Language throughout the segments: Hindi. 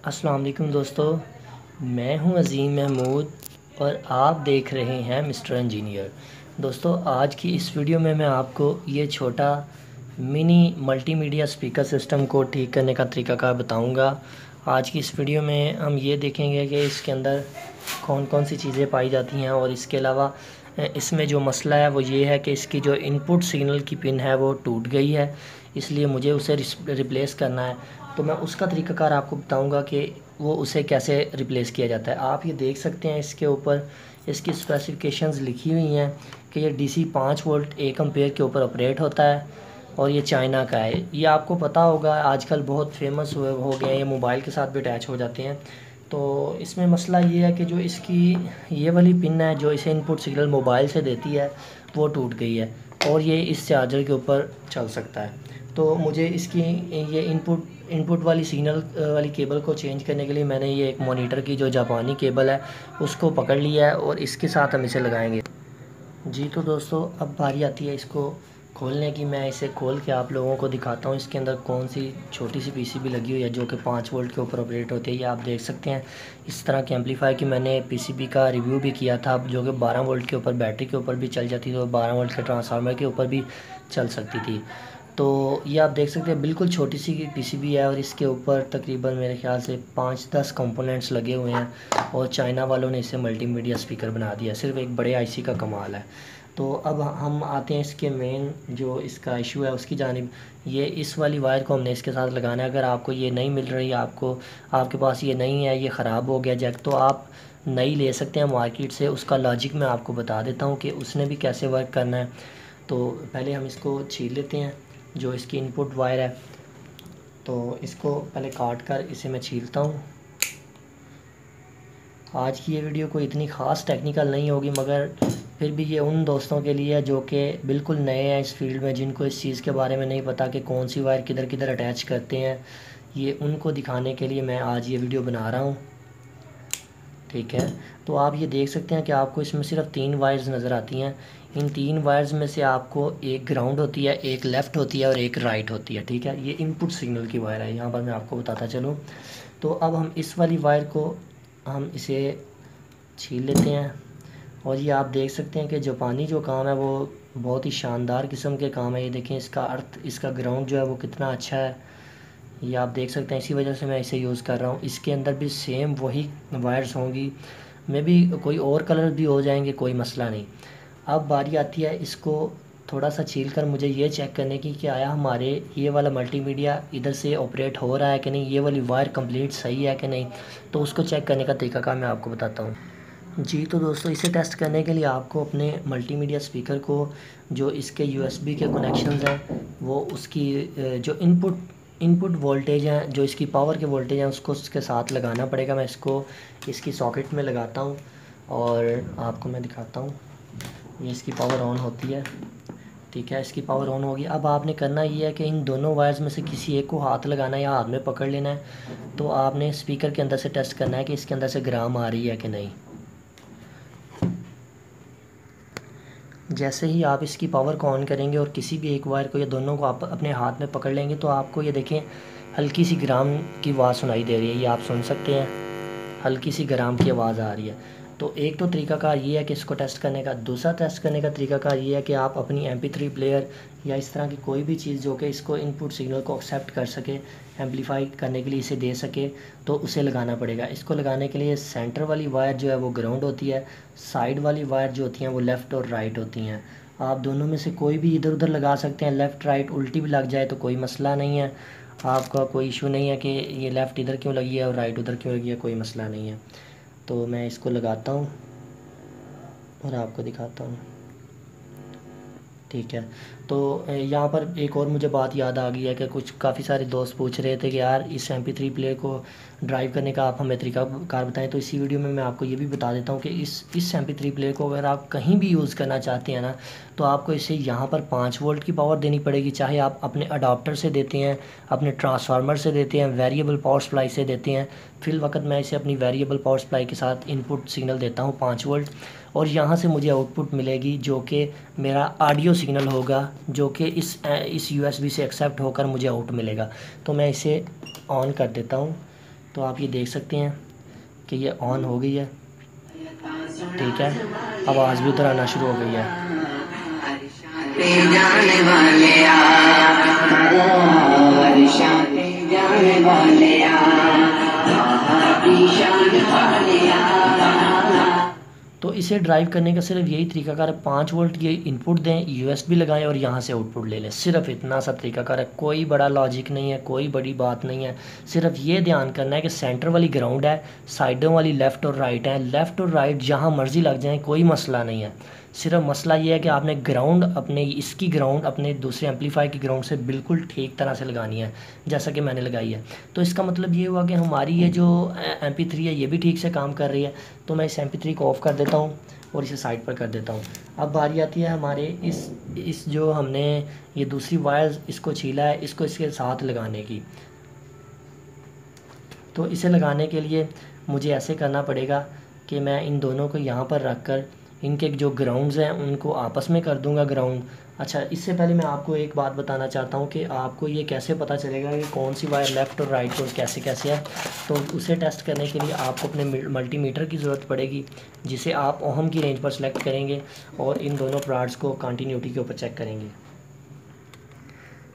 अस्सलाम वालेकुम दोस्तों, मैं हूं अज़ीम महमूद और आप देख रहे हैं मिस्टर इंजीनियर। दोस्तों, आज की इस वीडियो में मैं आपको ये छोटा मिनी मल्टीमीडिया स्पीकर सिस्टम को ठीक करने का तरीक़ाकार बताऊंगा। आज की इस वीडियो में हम ये देखेंगे कि इसके अंदर कौन कौन सी चीज़ें पाई जाती हैं और इसके अलावा इसमें जो मसला है वो ये है कि इसकी जो इनपुट सिग्नल की पिन है वो टूट गई है, इसलिए मुझे उसे रिप्लेस करना है। तो मैं उसका तरीक़ाकार आपको बताऊंगा कि वो उसे कैसे रिप्लेस किया जाता है। आप ये देख सकते हैं इसके ऊपर इसकी स्पेसिफिकेशंस लिखी हुई हैं कि ये DC 5 वोल्ट 1 एम्पेयर के ऊपर ऑपरेट होता है और ये चाइना का है। ये आपको पता होगा, आजकल बहुत फेमस हो गए हैं, ये मोबाइल के साथ भी अटैच हो जाते हैं। तो इसमें मसला ये है कि जो इसकी ये वाली पिन है जो इसे इनपुट सिग्नल मोबाइल से देती है वो टूट गई है और ये इस चार्जर के ऊपर चल सकता है। तो मुझे इसकी ये इनपुट वाली सिग्नल वाली केबल को चेंज करने के लिए मैंने ये एक मॉनिटर की जो जापानी केबल है उसको पकड़ लिया है और इसके साथ हम इसे लगाएंगे। जी तो दोस्तों, अब बारी आती है इसको खोलने की। मैं इसे खोल के आप लोगों को दिखाता हूँ इसके अंदर कौन सी छोटी सी PCB लगी हुई है जो कि 5 वोल्ट के ऊपर ऑपरेट होती है। ये आप देख सकते हैं इस तरह के एम्पलीफायर की मैंने PCB का रिव्यू भी किया था, जो कि 12 वोल्ट के ऊपर बैटरी के ऊपर भी चल जाती थी और 12 वोल्ट के ट्रांसफार्मर के ऊपर भी चल सकती थी। तो ये आप देख सकते हैं बिल्कुल छोटी सी PCB है और इसके ऊपर तकरीबन मेरे ख्याल से 5-10 कंपोनेंट्स लगे हुए हैं और चाइना वालों ने इसे मल्टीमीडिया स्पीकर बना दिया। सिर्फ एक बड़े IC का कमाल है। तो अब हम आते हैं इसके मेन जो इसका इशू है उसकी जानिब। ये इस वाली वायर को हमने इसके साथ लगाना है। अगर आपको ये नहीं मिल रही, आपके पास ये नहीं है, ये ख़राब हो गया जैक, तो आप नई ले सकते हैं मार्केट से। उसका लॉजिक मैं आपको बता देता हूँ कि उसने भी कैसे वर्क करना है। तो पहले हम इसको छील लेते हैं जो इसकी इनपुट वायर है। तो इसको पहले काट कर इसे मैं छीलता हूँ। आज की ये वीडियो कोई इतनी ख़ास टेक्निकल नहीं होगी, मगर फिर भी ये उन दोस्तों के लिए जो कि बिल्कुल नए हैं इस फील्ड में, जिनको इस चीज़ के बारे में नहीं पता कि कौन सी वायर किधर किधर अटैच करते हैं, ये उनको दिखाने के लिए मैं आज ये वीडियो बना रहा हूँ। ठीक है, तो आप ये देख सकते हैं कि आपको इसमें सिर्फ 3 वायर्स नज़र आती हैं। इन 3 वायर्स में से आपको एक ग्राउंड होती है, एक लेफ़्ट होती है और एक राइट होती है। ठीक है, ये इनपुट सिग्नल की वायर है, यहाँ पर मैं आपको बताता चलूँ। तो अब हम इस वाली वायर को हम इसे छील लेते हैं और ये आप देख सकते हैं कि जापानी जो काम है वो बहुत ही शानदार किस्म के काम है। ये देखें इसका अर्थ, इसका ग्राउंड जो है वो कितना अच्छा है, ये आप देख सकते हैं। इसी वजह से मैं इसे यूज़ कर रहा हूँ। इसके अंदर भी सेम वही वायर्स होंगी, मे भी कोई और कलर भी हो जाएंगे, कोई मसला नहीं। अब बारी आती है इसको थोड़ा सा छील कर मुझे ये चेक करने की कि आया हमारे ये वाला मल्टीमीडिया इधर से ऑपरेट हो रहा है कि नहीं, ये वाली वायर कंप्लीट सही है कि नहीं। तो उसको चेक करने का तरीका मैं आपको बताता हूँ। जी तो दोस्तों, इसे टेस्ट करने के लिए आपको अपने मल्टीमीडिया स्पीकर को जो इसके USB के कनेक्शंस हैं वो उसकी जो इनपुट वोल्टेज हैं, जो इसकी पावर के वोल्टेज हैं, उसको उसके साथ लगाना पड़ेगा। मैं इसको इसकी सॉकेट में लगाता हूँ और आपको मैं दिखाता हूँ। ये इसकी पावर ऑन होती है। ठीक है, इसकी पावर ऑन होगी। अब आपने करना ये है कि इन दोनों वायर्स में से किसी एक को हाथ लगाना है या हाथ में पकड़ लेना है। तो आपने स्पीकर के अंदर से टेस्ट करना है कि इसके अंदर से ग्राम आ रही है कि नहीं। जैसे ही आप इसकी पावर को ऑन करेंगे और किसी भी एक वायर को या दोनों को आप अपने हाथ में पकड़ लेंगे तो आपको ये देखें हल्की सी ग्राम की आवाज़ सुनाई दे रही है। ये आप सुन सकते हैं, हल्की सी ग्राम की आवाज़ आ रही है। तो एक तो तरीकाकार ये है कि इसको टेस्ट करने का। दूसरा टेस्ट करने का तरीकाकार ये है कि आप अपनी MP3 प्लेयर या इस तरह की कोई भी चीज़ जो कि इसको इनपुट सिग्नल को एक्सेप्ट कर सके, एम्पलीफाई करने के लिए इसे दे सके, तो उसे लगाना पड़ेगा। इसको लगाने के लिए सेंटर वाली वायर जो है वो ग्राउंड होती है, साइड वाली वायर जो होती हैं वो लेफ़्ट और राइट होती हैं। आप दोनों में से कोई भी इधर उधर लगा सकते हैं। लेफ़्ट राइट उल्टी भी लग जाए तो कोई मसला नहीं है, आपका कोई इशू नहीं है कि ये लेफ़्ट इधर क्यों लगी है और राइट उधर क्यों लगी है, कोई मसला नहीं है। तो मैं इसको लगाता हूँ और आपको दिखाता हूँ। ठीक है, तो यहाँ पर एक और मुझे बात याद आ गई है कि काफ़ी सारे दोस्त पूछ रहे थे कि यार इस MP3 प्लेयर को ड्राइव करने का आप हमें तरीकाकार बताएं। तो इसी वीडियो में मैं आपको ये भी बता देता हूँ कि इस MP3 प्लेयर को अगर आप कहीं भी यूज़ करना चाहते हैं ना, तो आपको इसे यहाँ पर 5 वोल्ट की पावर देनी पड़ेगी। चाहे आप अपने अडाप्टर से देते हैं, अपने ट्रांसफार्मर से देते हैं, वेरिएबल पावर सप्लाई से देते हैं। फिल वक्त मैं इसे अपनी वेरिएबल पावर सप्लाई के साथ इनपुट सिग्नल देता हूँ 5 वोल्ट, और यहाँ से मुझे आउटपुट मिलेगी जो कि मेरा ऑडियो सिग्नल होगा, जो कि इस USB से एक्सेप्ट होकर मुझे आउट मिलेगा। तो मैं इसे ऑन कर देता हूँ। तो आप ये देख सकते हैं कि ये ऑन हो गई है, ठीक है। आवाज़ भी उधर आना शुरू हो गई है। तो इसे ड्राइव करने का सिर्फ यही तरीकाकार है, 5 वोल्ट ये इनपुट दें, यूएसबी लगाएं और यहाँ से आउटपुट ले लें। सिर्फ इतना सा तरीकाकार है, कोई बड़ा लॉजिक नहीं है, कोई बड़ी बात नहीं है। सिर्फ ये ध्यान करना है कि सेंटर वाली ग्राउंड है, साइडों वाली लेफ़्ट और राइट है। लेफ़्ट और राइट जहाँ मर्जी लग जाए, कोई मसला नहीं है। सिर्फ मसला ये है कि आपने ग्राउंड अपने इसकी ग्राउंड अपने दूसरे एम्पलीफायर की ग्राउंड से बिल्कुल ठीक तरह से लगानी है, जैसा कि मैंने लगाई है। तो इसका मतलब ये हुआ कि हमारी ये जो MP3 है ये भी ठीक से काम कर रही है। तो मैं इस MP3 को ऑफ़ कर देता हूँ और इसे साइड पर कर देता हूँ। अब बारी आती है हमारे इस जो हमने ये दूसरी वायर इसको छीला है, इसको इसके साथ लगाने की। तो इसे लगाने के लिए मुझे ऐसे करना पड़ेगा कि मैं इन दोनों को यहाँ पर रख कर इनके जो ग्राउंड्स हैं उनको आपस में कर दूंगा ग्राउंड। अच्छा, इससे पहले मैं आपको एक बात बताना चाहता हूँ कि आपको ये कैसे पता चलेगा कि कौन सी वायर लेफ़्ट और राइट और कैसे कैसे है। तो उसे टेस्ट करने के लिए आपको अपने मल्टीमीटर की ज़रूरत पड़ेगी, जिसे आप ओहम की रेंज पर सेलेक्ट करेंगे और इन दोनों पार्ट्स को कंटिन्यूटी के ऊपर चेक करेंगे।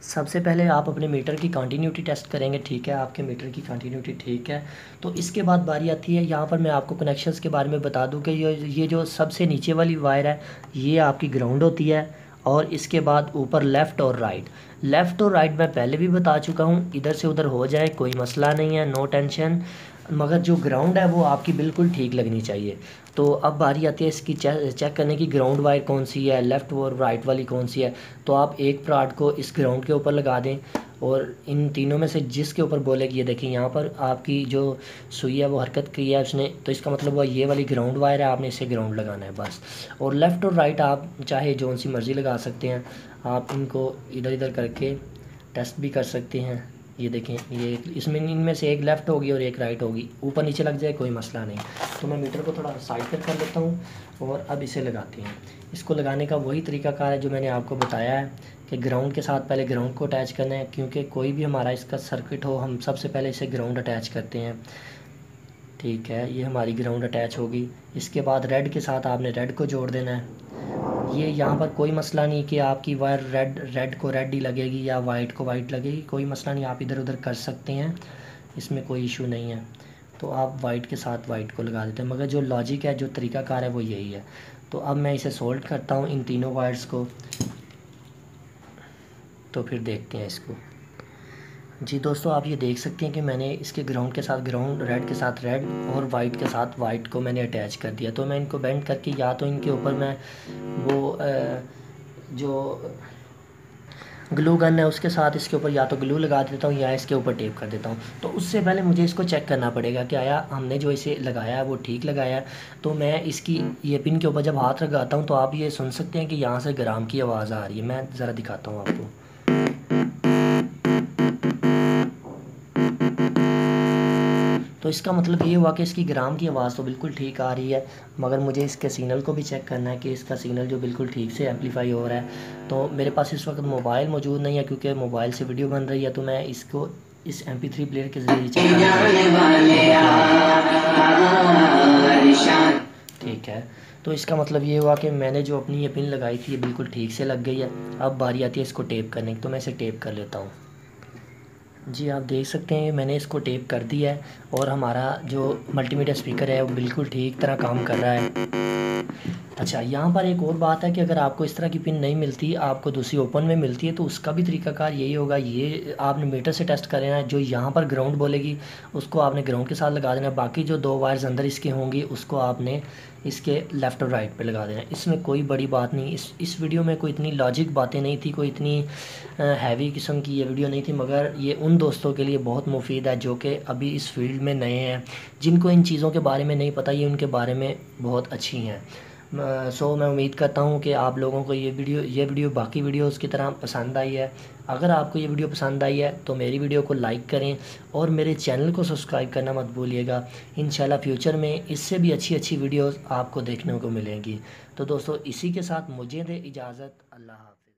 सबसे पहले आप अपने मीटर की कंटिन्यूटी टेस्ट करेंगे, ठीक है, आपके मीटर की कंटिन्यूटी ठीक है। तो इसके बाद बारी आती है, यहाँ पर मैं आपको कनेक्शंस के बारे में बता दूं कि ये जो सबसे नीचे वाली वायर है ये आपकी ग्राउंड होती है, और इसके बाद ऊपर लेफ़्ट और राइट मैं पहले भी बता चुका हूँ, इधर से उधर हो जाए कोई मसला नहीं है, नो टेंशन। मगर जो ग्राउंड है वो आपकी बिल्कुल ठीक लगनी चाहिए। तो अब बारी आती है इसकी चेक करने की, ग्राउंड वायर कौन सी है, लेफ़्ट और राइट वाली कौन सी है। तो आप एक पार्ट को इस ग्राउंड के ऊपर लगा दें और इन तीनों में से जिसके ऊपर बोलेगी, ये देखिए यहाँ पर आपकी जो सुई है वो हरकत की है उसने, तो इसका मतलब वो ये वाली ग्राउंड वायर है, आपने इसे ग्राउंड लगाना है बस। और लेफ़्ट और राइट आप चाहे जो सी मर्ज़ी लगा सकते हैं, आप इनको इधर इधर करके टेस्ट भी कर सकते हैं। ये देखें, ये इसमें इनमें से एक लेफ़्ट होगी और एक राइट होगी, ऊपर नीचे लग जाए कोई मसला नहीं। तो मैं मीटर को थोड़ा साइड पर कर लेता हूँ और अब इसे लगाते हैं। इसको लगाने का वही तरीकाकार है जो मैंने आपको बताया है कि ग्राउंड के साथ पहले ग्राउंड को अटैच करना है, क्योंकि कोई भी हमारा इसका सर्किट हो हम सबसे पहले इसे ग्राउंड अटैच करते हैं, ठीक है। ये हमारी ग्राउंड अटैच होगी। इसके बाद रेड के साथ आपने रेड को जोड़ देना है। ये यहाँ पर कोई मसला नहीं कि आपकी वायर रेड को रेड ही लगेगी या वाइट को वाइट लगेगी, कोई मसला नहीं, आप इधर उधर कर सकते हैं, इसमें कोई इशू नहीं है। तो आप वाइट के साथ वाइट को लगा देते हैं, मगर जो लॉजिक है, जो तरीकाकार है वो यही है। तो अब मैं इसे सोल्ड करता हूँ इन तीनों वायर्स को, तो फिर देखते हैं इसको। जी दोस्तों, आप ये देख सकते हैं कि मैंने इसके ग्राउंड के साथ ग्राउंड, रेड के साथ रेड और वाइट के साथ वाइट को मैंने अटैच कर दिया। तो मैं इनको बेंड करके या तो इनके ऊपर मैं वो जो ग्लू गन है उसके साथ इसके ऊपर या तो ग्लू लगा देता हूँ या इसके ऊपर टेप कर देता हूँ। तो उससे पहले मुझे इसको चेक करना पड़ेगा कि आया हमने जो इसे लगाया है वो ठीक लगाया है। तो मैं इसकी ये पिन के ऊपर जब हाथ लगाता हूँ तो आप ये सुन सकते हैं कि यहाँ से ग्राम की आवाज़ आ रही है। मैं ज़रा दिखाता हूँ आपको। तो इसका मतलब ये हुआ कि इसकी ग्राम की आवाज़ तो बिल्कुल ठीक आ रही है, मगर मुझे इसके सिग्नल को भी चेक करना है कि इसका सिग्नल जो बिल्कुल ठीक से एम्पलीफाई हो रहा है। तो मेरे पास इस वक्त मोबाइल मौजूद नहीं है क्योंकि मोबाइल से वीडियो बन रही है, तो मैं इसको इस MP3 प्लेयर के ज़रिए चेक ठीक है। तो इसका मतलब ये हुआ कि मैंने जो अपनी ये पिन लगाई थी ये बिल्कुल ठीक से लग गई है। अब बारी आती है इसको टेप करने की, तो मैं इसे टेप कर लेता हूँ। जी आप देख सकते हैं मैंने इसको टेप कर दिया है और हमारा जो मल्टीमीडिया स्पीकर है वो बिल्कुल ठीक तरह काम कर रहा है। अच्छा, यहाँ पर एक और बात है कि अगर आपको इस तरह की पिन नहीं मिलती, आपको दूसरी ओपन में मिलती है, तो उसका भी तरीकाकार यही होगा। ये आपने मीटर से टेस्ट करना है, जो यहाँ पर ग्राउंड बोलेगी उसको आपने ग्राउंड के साथ लगा देना है, बाकी जो 2 वायर्स अंदर इसके होंगी उसको आपने इसके लेफ़्ट और राइट पे लगा देना है। इसमें कोई बड़ी बात नहीं। इस वीडियो में कोई इतनी लॉजिक बातें नहीं थी, कोई इतनी हैवी किस्म की ये वीडियो नहीं थी, मगर ये उन दोस्तों के लिए बहुत मुफीद है जो कि अभी इस फील्ड में नए हैं, जिनको इन चीज़ों के बारे में नहीं पता, ये उनके बारे में बहुत अच्छी हैं। सो मैं उम्मीद करता हूँ कि आप लोगों को ये वीडियो बाकी वीडियोस की तरह पसंद आई है। अगर आपको ये वीडियो पसंद आई है तो मेरी वीडियो को लाइक करें और मेरे चैनल को सब्सक्राइब करना मत भूलिएगा। इंशाल्लाह फ्यूचर में इससे भी अच्छी वीडियोस आपको देखने को मिलेंगी। तो दोस्तों, इसी के साथ मुझे दे इजाज़त। अल्लाह हाफ़िज़।